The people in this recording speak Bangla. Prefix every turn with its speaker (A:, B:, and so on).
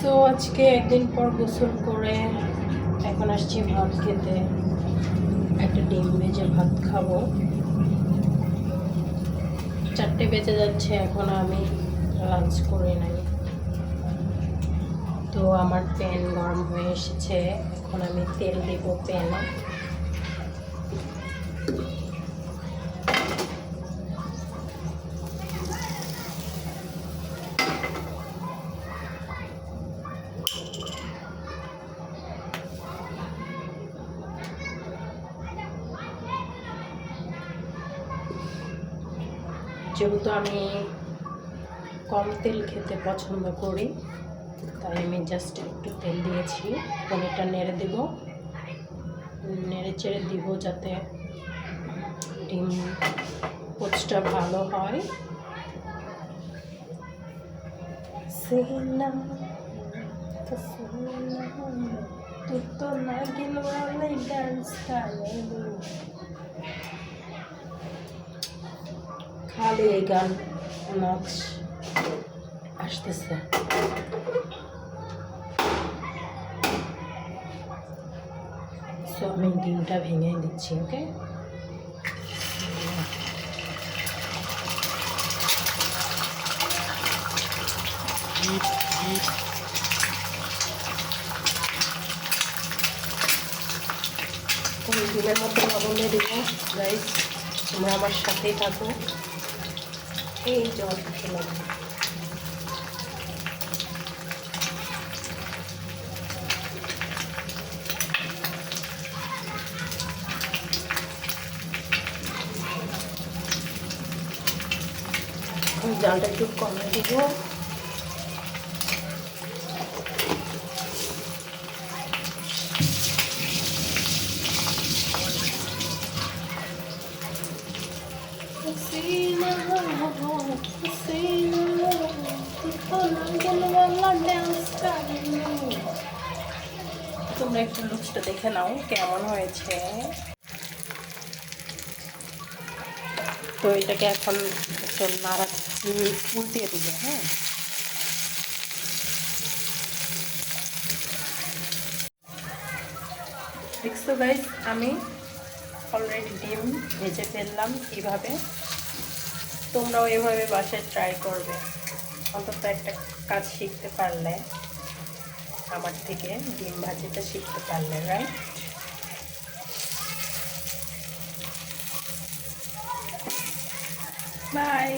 A: সো আজকে একদিন পর গোসল করে এখন আসছি ভাত খেতে। একটা ডিম ভেজে ভাত খাবো। 4টে বেজে যাচ্ছে, এখন আমি লাঞ্চ করে নাই। তো আমার প্যান গরম হয়ে এসেছে, এখন আমি তেল দেব প্যানে। যেহেতু আমি কম তেল খেতে পছন্দ করি, তাই আমি জাস্ট একটু তেল দিয়েছি। পনিরটা নেড়ে দেব, নেড়ে চেড়ে দিব যাতে ডিম পোচটা ভালো হয়। তুই তো না গেলে ডান্স খালি এই গান নাচ আসতেছে। সো আমি ডিমটা ভেঙে দিচ্ছি। ওকে, ডিমের মধ্যে লবণ দিয়ে দিব। গাইস, তোমরা আমার সাথেই থাকো। এই জল খেলাম, জালটা একটু কমে দিব। তোমরা একটু লুচটা দেখে নাও কেমন হয়েছে। তো এটাকে এখন একটু নাড়া উল্টিয়ে দিব। হ্যাঁ, দেখছো গাইস, আমি অলরেডি ডিম ভেজে ফেললাম। এইভাবে তোমরাও এভাবে বাসায় ট্রাই করবে, অন্তত একটা কাজ শিখতে পারলে, আমার থেকে ডিম ভাজিটা শিখতে পারলে, রাইট? বাই।